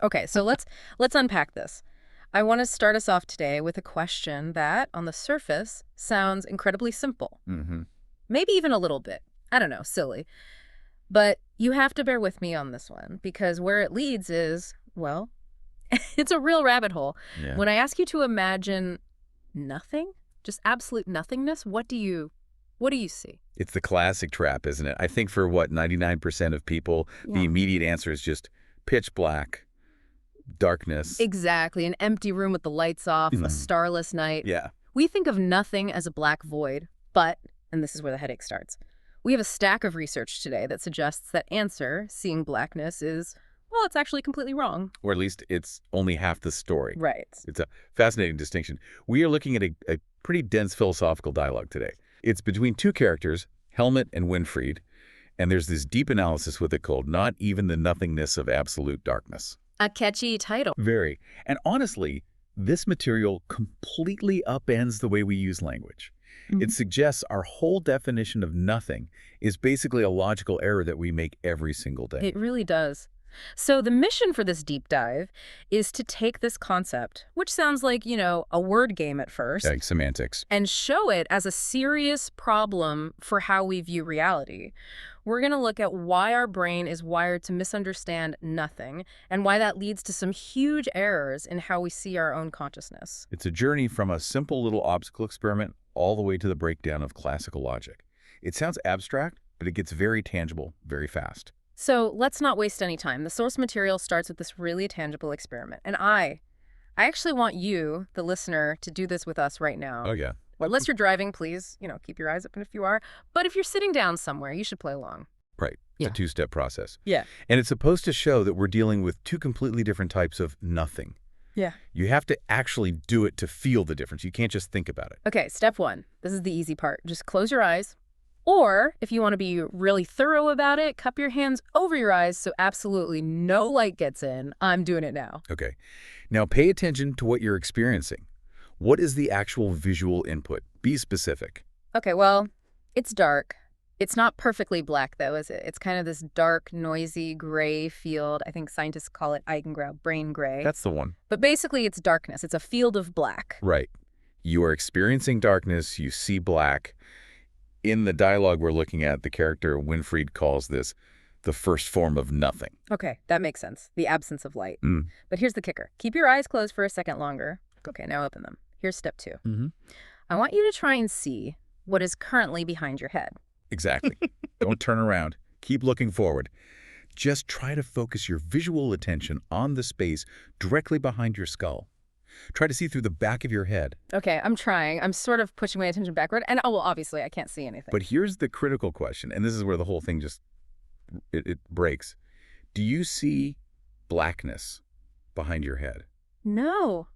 Okay, so let's unpack this. I want to start us off today with a question that, on the surface, sounds incredibly simple. Hmm. Maybe even a little bit, I don't know, silly. But you have to bear with me on this one, because where it leads is, well, it's a real rabbit hole. Yeah. When I ask you to imagine nothing, just absolute nothingness, what do you see? It's the classic trap, isn't it? I think for what, 99% of people, the Yeah. immediate answer is just pitch black, darkness. Exactly, an empty room with the lights off, a Mm. starless night. Yeah. We think of nothing as a black void, but, and this is where the headache starts, we have a stack of research today that suggests that answer, seeing blackness, is, well, it's actually completely wrong. Or at least it's only half the story. Right. It's a fascinating distinction. We are looking at a pretty dense philosophical dialogue today. It's between two characters, Helmut and Winfried, and there's this deep analysis with it called Not Even the Nothingness of Absolute Darkness. A catchy title. Very. And honestly, this material completely upends the way we use language. It suggests our whole definition of nothing is basically a logical error that we make every single day. It really does. So the mission for this deep dive is to take this concept, which sounds like, a word game at first, Like semantics. and show it as a serious problem for how we view reality. We're going to look at why our brain is wired to misunderstand nothing and why that leads to some huge errors in how we see our own consciousness. It's a journey from a simple little obstacle experiment all the way to the breakdown of classical logic. It sounds abstract, but it gets very tangible very fast. So let's not waste any time. The source material starts with this really tangible experiment. And I actually want you, the listener, to do this with us right now. Oh, yeah. Unless you're driving, please, keep your eyes open if you are. But if you're sitting down somewhere, you should play along. Right. It's Yeah. a two-step process. Yeah. And it's supposed to show that we're dealing with two completely different types of nothing. Yeah. You have to actually do it to feel the difference. You can't just think about it. Okay, step one. This is the easy part. Just close your eyes. Or, if you want to be really thorough about it, cup your hands over your eyes so absolutely no light gets in. I'm doing it now. Okay. Now pay attention to what you're experiencing. What is the actual visual input? Be specific. Okay, well, it's dark. It's not perfectly black, though, is it? It's kind of this dark, noisy, gray field. I think scientists call it Eigengrau, brain gray. That's the one. But basically, it's darkness. It's a field of black. Right. You are experiencing darkness. You see black. In the dialogue we're looking at, the character Winfried calls this the first form of nothing. Okay, that makes sense. The absence of light. Mm. But here's the kicker. Keep your eyes closed for a second longer. Okay, now open them. Here's step two. Mm-hmm. I want you to try and see what is currently behind your head. Exactly. Don't turn around. Keep looking forward. Just try to focus your visual attention on the space directly behind your skull. Try to see through the back of your head. Okay, I'm trying. I'm sort of pushing my attention backward. And, well, obviously, I can't see anything. But here's the critical question, and this is where the whole thing just, it breaks. Do you see blackness behind your head? No.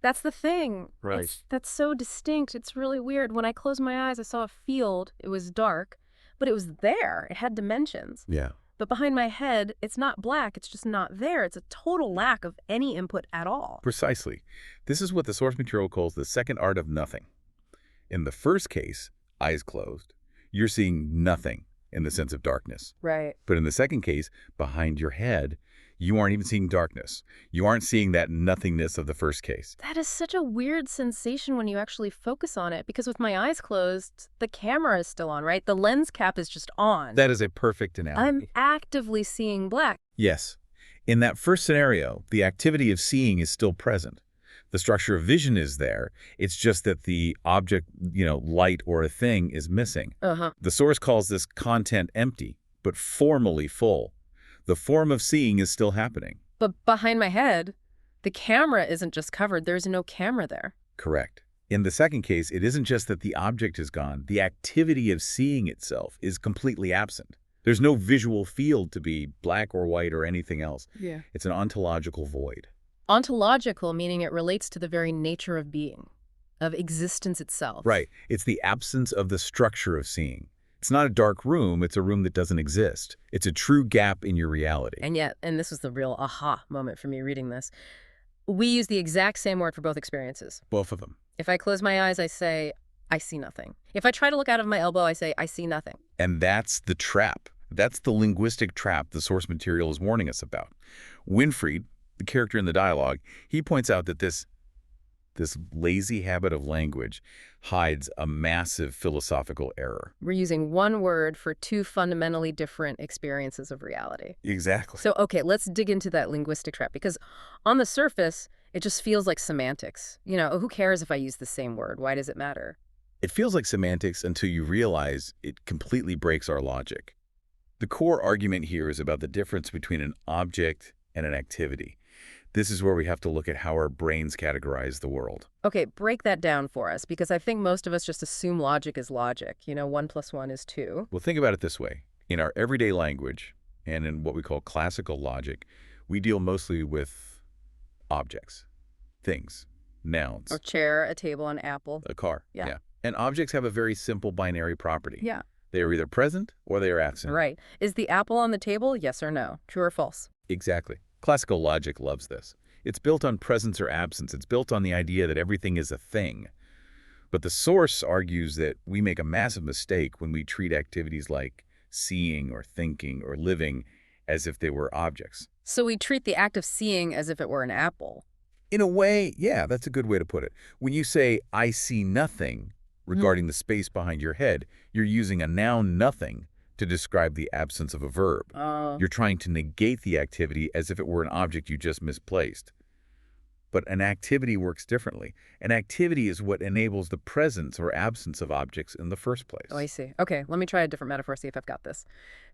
That's the thing. Right. That's so distinct. It's really weird. When I closed my eyes, I saw a field. It was dark, but it was there. It had dimensions. Yeah. But behind my head, it's not black. It's just not there. It's a total lack of any input at all. Precisely. This is what the source material calls the second art of nothing. In the first case, eyes closed, you're seeing nothing in the sense of darkness. Right. But in the second case, behind your head, you aren't even seeing darkness. You aren't seeing that nothingness of the first case. That is such a weird sensation when you actually focus on it, because with my eyes closed, the camera is still on, right? The lens cap is just on. That is a perfect analogy. I'm actively seeing black. Yes. In that first scenario, the activity of seeing is still present. The structure of vision is there. It's just that the object, light or a thing is missing. Uh-huh. The source calls this content empty, but formally full. The form of seeing is still happening. But behind my head, the camera isn't just covered. There's no camera there. Correct. In the second case, it isn't just that the object is gone. The activity of seeing itself is completely absent. There's no visual field to be black or white or anything else. Yeah. It's an ontological void. Ontological, meaning it relates to the very nature of being, of existence itself. Right. It's the absence of the structure of seeing. It's not a dark room. It's a room that doesn't exist. It's a true gap in your reality. And yet, and this was the real aha moment for me reading this, we use the exact same word for both experiences. Both of them. If I close my eyes, I say, I see nothing. If I try to look out of my elbow, I say, I see nothing. And that's the trap. That's the linguistic trap the source material is warning us about. Winfried, the character in the dialogue, he points out that this lazy habit of language hides a massive philosophical error. We're using one word for two fundamentally different experiences of reality. Exactly. So, okay, let's dig into that linguistic trap, because on the surface, it just feels like semantics. Who cares if I use the same word? Why does it matter? It feels like semantics until you realize it completely breaks our logic. The core argument here is about the difference between an object and an activity. This is where we have to look at how our brains categorize the world. Okay, break that down for us, because I think most of us just assume logic is logic. 1 + 1 is 2. Well, think about it this way. In our everyday language, and in what we call classical logic, we deal mostly with objects, things, nouns. A chair, a table, an apple. A car. Yeah. And objects have a very simple binary property. Yeah. They are either present or they are absent. Right. Is the apple on the table? Yes or no? True or false? Exactly. Classical logic loves this. It's built on presence or absence. It's built on the idea that everything is a thing. But the source argues that we make a massive mistake when we treat activities like seeing or thinking or living as if they were objects. So we treat the act of seeing as if it were an apple. In a way, yeah, that's a good way to put it. When you say, I see nothing, regarding the space behind your head, you're using a noun nothing to describe the absence of a verb. You're trying to negate the activity as if it were an object you just misplaced. But an activity works differently. An activity is what enables the presence or absence of objects in the first place. Oh, I see. Okay, let me try a different metaphor, see if I've got this.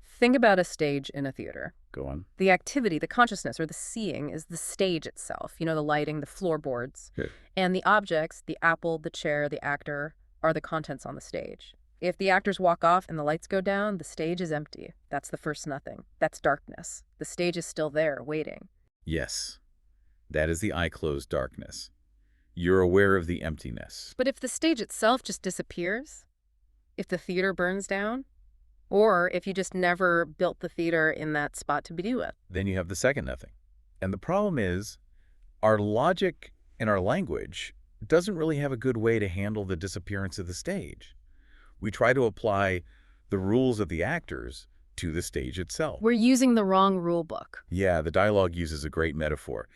Think about a stage in a theater. Go on. The activity, the consciousness, or the seeing is the stage itself. The lighting, the floorboards. Good. And the objects, the apple, the chair, the actor, are the contents on the stage. If the actors walk off and the lights go down, the stage is empty. That's the first nothing. That's darkness. The stage is still there, waiting. Yes. That is the eye-closed darkness. You're aware of the emptiness. But if the stage itself just disappears, if the theater burns down, or if you just never built the theater in that spot to be with, Then you have the second nothing. And the problem is, our logic and our language doesn't really have a good way to handle the disappearance of the stage. We try to apply the rules of the actors to the stage itself. we're using the wrong rule book. Yeah, the dialogue uses a great metaphor.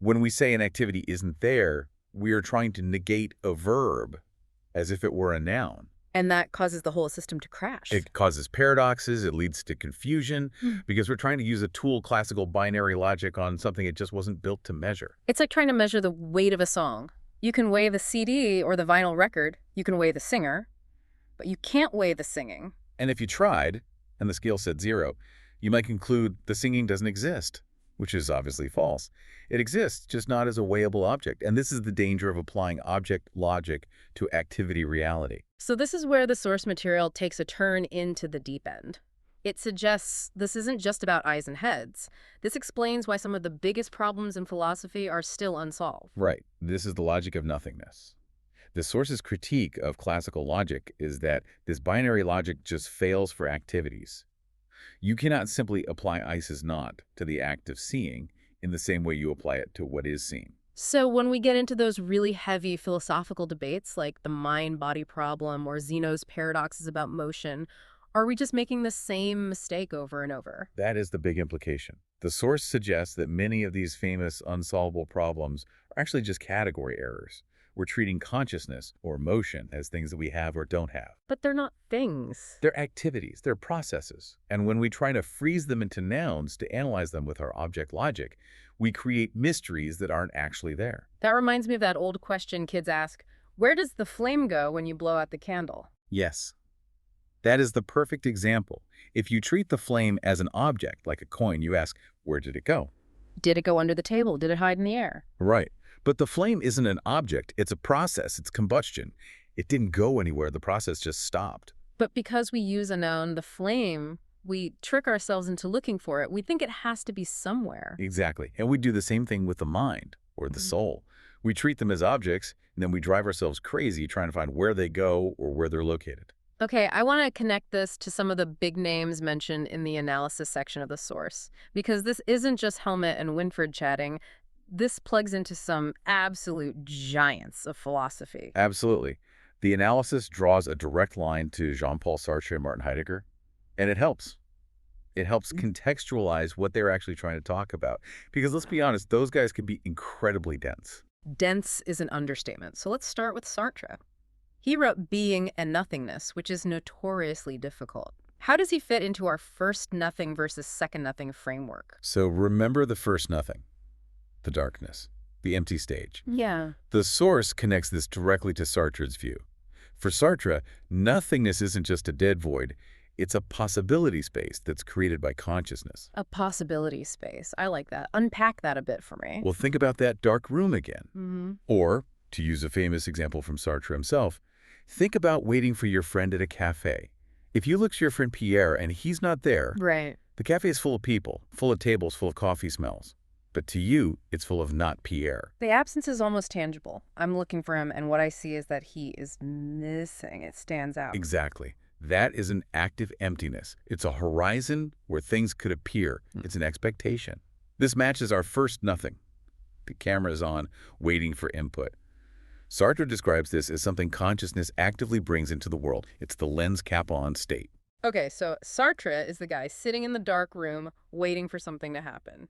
When we say an activity isn't there, we are trying to negate a verb as if it were a noun. And that causes the whole system to crash. It causes paradoxes, it leads to confusion, because we're trying to use a tool, classical binary logic, on something it just wasn't built to measure. It's like trying to measure the weight of a song. You can weigh the CD or the vinyl record. You can weigh the singer. But you can't weigh the singing. And if you tried, and the scale said 0, you might conclude the singing doesn't exist, which is obviously false. It exists, just not as a weighable object. And this is the danger of applying object logic to activity reality. So this is where the source material takes a turn into the deep end. It suggests this isn't just about eyes and heads. This explains why some of the biggest problems in philosophy are still unsolved. Right. This is the logic of nothingness. The source's critique of classical logic is that this binary logic just fails for activities. You cannot simply apply ice is not to the act of seeing in the same way you apply it to what is seen. So when we get into those really heavy philosophical debates like the mind-body problem or Zeno's paradoxes about motion, are we just making the same mistake over and over? That is the big implication. The source suggests that many of these famous unsolvable problems are actually just category errors. We're treating consciousness or motion as things that we have or don't have. But they're not things. They're activities, they're processes. And when we try to freeze them into nouns to analyze them with our object logic, we create mysteries that aren't actually there. That reminds me of that old question kids ask, where does the flame go when you blow out the candle? Yes. That is the perfect example. If you treat the flame as an object, like a coin, you ask, where did it go? Did it go under the table? Did it hide in the air? Right. But the flame isn't an object. It's a process. It's combustion. It didn't go anywhere. The process just stopped. But because we use a noun, the flame, we trick ourselves into looking for it. We think it has to be somewhere. Exactly. And we do the same thing with the mind or the soul. We treat them as objects, and then we drive ourselves crazy trying to find where they go or where they're located. Okay, I want to connect this to some of the big names mentioned in the analysis section of the source, because this isn't just Helmut and Winfried chatting. This plugs into some absolute giants of philosophy. Absolutely. The analysis draws a direct line to Jean-Paul Sartre and Martin Heidegger, and it helps. It helps contextualize what they're actually trying to talk about. Because let's be honest, those guys can be incredibly dense. Dense is an understatement. So let's start with Sartre. He wrote Being and Nothingness, which is notoriously difficult. How does he fit into our first nothing versus second nothing framework? So remember the first nothing, the darkness, the empty stage. Yeah. The source connects this directly to Sartre's view. For Sartre, nothingness isn't just a dead void. It's a possibility space that's created by consciousness. A possibility space. I like that. Unpack that a bit for me. Well, think about that dark room again. Mm-hmm. Or, to use a famous example from Sartre himself, think about waiting for your friend at a cafe. If you look to your friend Pierre and he's not there, Right. the cafe is full of people, full of tables, full of coffee smells. But to you, it's full of not Pierre. The absence is almost tangible. I'm looking for him, and what I see is that he is missing. It stands out. Exactly. That is an active emptiness. It's a horizon where things could appear. It's an expectation. This matches our first nothing. The camera is on, waiting for input. Sartre describes this as something consciousness actively brings into the world. It's the lens cap on state. Okay, so Sartre is the guy sitting in the dark room waiting for something to happen.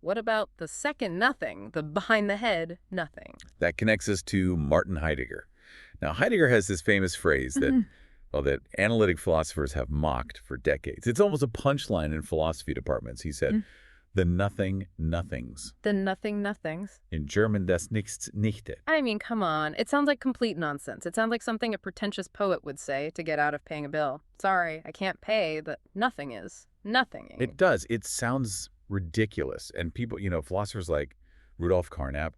What about the second nothing, the behind the head nothing? That connects us to Martin Heidegger. Now, Heidegger has this famous phrase that that analytic philosophers have mocked for decades. It's almost a punchline in philosophy departments. He said, the nothing nothings. The nothing nothings. In German, das Nichts nichte. I mean, come on. It sounds like complete nonsense. It sounds like something a pretentious poet would say to get out of paying a bill. Sorry, I can't pay, but nothing is. Nothing. It does. It sounds ridiculous. And people, philosophers like Rudolf Carnap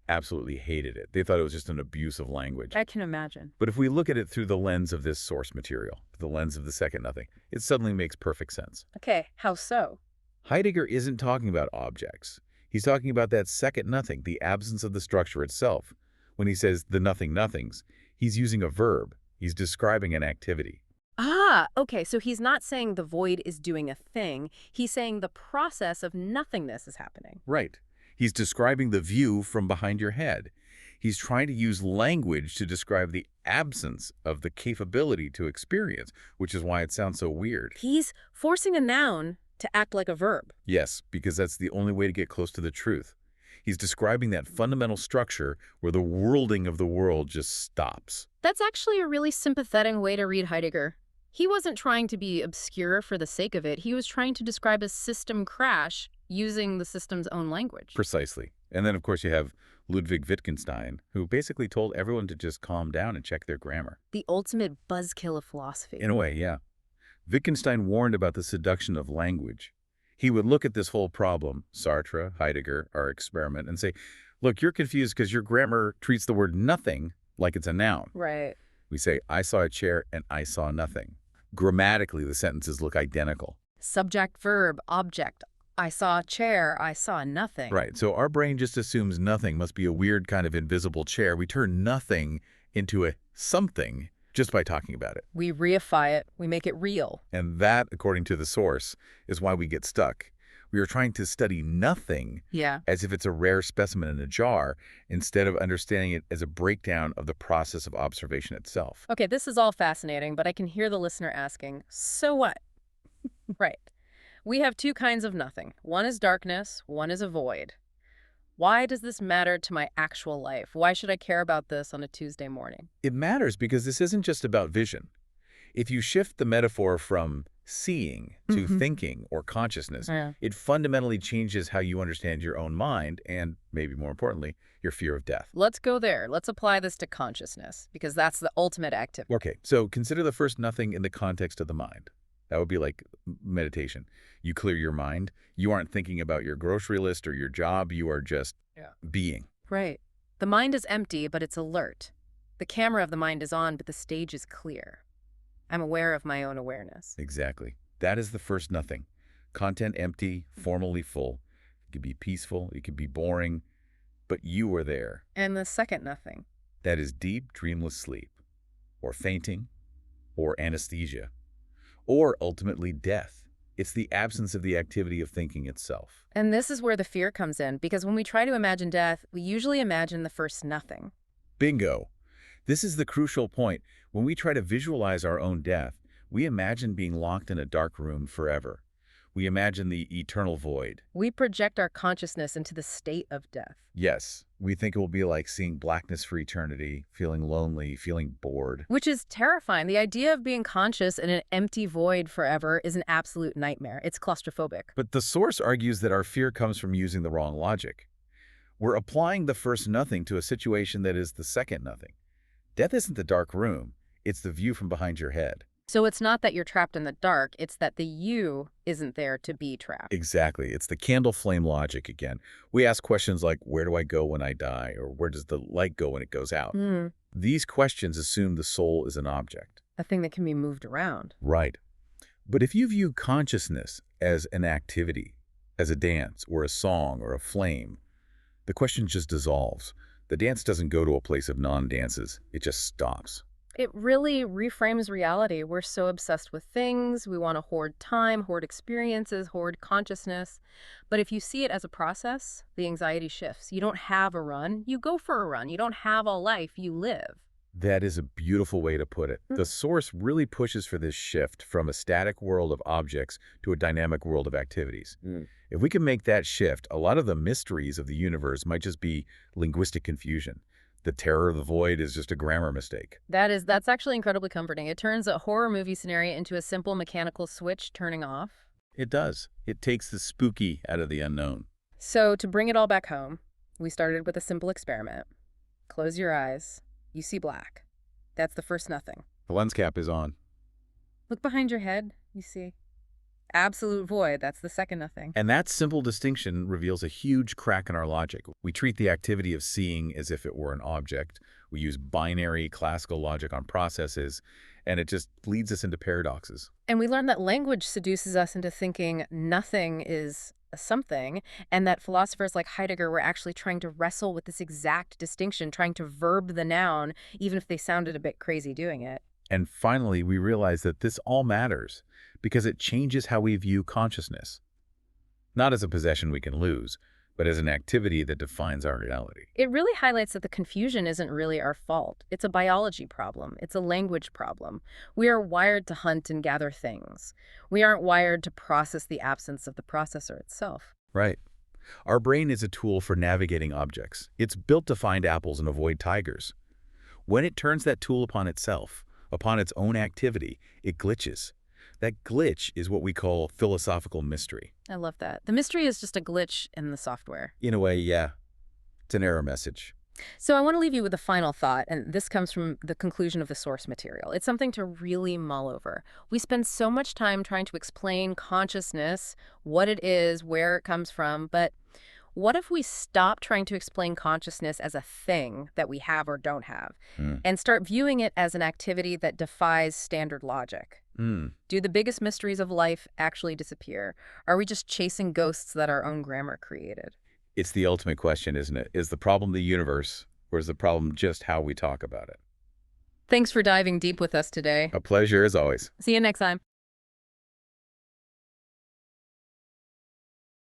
absolutely hated it. They thought it was just an abuse of language. I can imagine. But if we look at it through the lens of this source material, the lens of the second nothing, it suddenly makes perfect sense. Okay, how so? Heidegger isn't talking about objects. He's talking about that second nothing, the absence of the structure itself. When he says the nothing nothings, he's using a verb. He's describing an activity. Ah, okay, so he's not saying the void is doing a thing. He's saying the process of nothingness is happening. Right. He's describing the view from behind your head. He's trying to use language to describe the absence of the capability to experience, which is why it sounds so weird. He's forcing a noun to act like a verb. Yes, because that's the only way to get close to the truth. He's describing that fundamental structure where the worlding of the world just stops. That's actually a really sympathetic way to read Heidegger. He wasn't trying to be obscure for the sake of it. He was trying to describe a system crash using the system's own language. Precisely. And then, of course, you have Ludwig Wittgenstein, who basically told everyone to just calm down and check their grammar. The ultimate buzzkill of philosophy. In a way, yeah. Wittgenstein warned about the seduction of language. He would look at this whole problem, Sartre, Heidegger, our experiment, and say, look, you're confused because your grammar treats the word nothing like it's a noun. Right. We say, I saw a chair and I saw nothing. Grammatically, the sentences look identical. Subject, verb, object. I saw a chair, I saw nothing. Right, so our brain just assumes nothing must be a weird kind of invisible chair. We turn nothing into a something just by talking about it. We reify it, we make it real. And that, according to the source, is why we get stuck. We are trying to study nothing as if it's a rare specimen in a jar, instead of understanding it as a breakdown of the process of observation itself. Okay, this is all fascinating, but I can hear the listener asking, so what? Right. We have two kinds of nothing. One is darkness, one is a void. Why does this matter to my actual life? Why should I care about this on a Tuesday morning? It matters because this isn't just about vision. If you shift the metaphor from seeing to thinking or consciousness, it fundamentally changes how you understand your own mind and, maybe more importantly, your fear of death. Let's go there. Let's apply this to consciousness, because that's the ultimate activity. Okay, so consider the first nothing in the context of the mind. That would be like meditation. You clear your mind. You aren't thinking about your grocery list or your job. You are just being. Right. The mind is empty, but it's alert. The camera of the mind is on, but the stage is clear. I'm aware of my own awareness. Exactly. That is the first nothing. Content empty, formally full. It could be peaceful. It could be boring. But you are there. And the second nothing. That is deep, dreamless sleep. Or fainting. Or anesthesia. Or ultimately death. It's the absence of the activity of thinking itself. And this is where the fear comes in, because when we try to imagine death, we usually imagine the first nothing. Bingo. This is the crucial point. When we try to visualize our own death, we imagine being locked in a dark room forever. We imagine the eternal void. We project our consciousness into the state of death. Yes, we think it will be like seeing blackness for eternity, feeling lonely, feeling bored. Which is terrifying. The idea of being conscious in an empty void forever is an absolute nightmare. It's claustrophobic. But the source argues that our fear comes from using the wrong logic. We're applying the first nothing to a situation that is the second nothing. Death isn't the dark room, it's the view from behind your head. So it's not that you're trapped in the dark, it's that the you isn't there to be trapped. Exactly. It's the candle flame logic again. We ask questions like, where do I go when I die? Or where does the light go when it goes out? These questions assume the soul is an object. A thing that can be moved around. Right. But if you view consciousness as an activity, as a dance or a song or a flame, the question just dissolves. The dance doesn't go to a place of non-dances. It just stops. It really reframes reality. We're so obsessed with things. We want to hoard time, hoard experiences, hoard consciousness. But if you see it as a process, the anxiety shifts. You don't have a run. You go for a run. You don't have a life. You live. That is a beautiful way to put it. The source really pushes for this shift from a static world of objects to a dynamic world of activities. If we can make that shift, a lot of the mysteries of the universe might just be linguistic confusion. The terror of the void is just a grammar mistake. That's actually incredibly comforting. It turns a horror movie scenario into a simple mechanical switch turning off. It does. It takes the spooky out of the unknown. So to bring it all back home, we started with a simple experiment. Close your eyes. You see black. That's the first nothing. The lens cap is on. Look behind your head. You see absolute void. That's the second nothing. And that simple distinction reveals a huge crack in our logic. We treat the activity of seeing as if it were an object. We use binary classical logic on processes, and it just leads us into paradoxes. And we learn that language seduces us into thinking nothing is a something, and that philosophers like Heidegger were actually trying to wrestle with this exact distinction, trying to verb the noun, even if they sounded a bit crazy doing it. And finally, we realize that this all matters because it changes how we view consciousness. Not as a possession we can lose, but as an activity that defines our reality. It really highlights that the confusion isn't really our fault. It's a biology problem. It's a language problem. We are wired to hunt and gather things. We aren't wired to process the absence of the processor itself. Right. Our brain is a tool for navigating objects. It's built to find apples and avoid tigers. When it turns that tool upon itself, upon its own activity, it glitches. That glitch is what we call philosophical mystery. I love that. The mystery is just a glitch in the software. In a way, yeah. It's an error message. So I want to leave you with a final thought, and this comes from the conclusion of the source material. It's something to really mull over. We spend so much time trying to explain consciousness, what it is, where it comes from, but what if we stop trying to explain consciousness as a thing that we have or don't have, and start viewing it as an activity that defies standard logic? Do the biggest mysteries of life actually disappear? Are we just chasing ghosts that our own grammar created? It's the ultimate question, isn't it? Is the problem the universe, or is the problem just how we talk about it? Thanks for diving deep with us today. A pleasure as always. See you next time.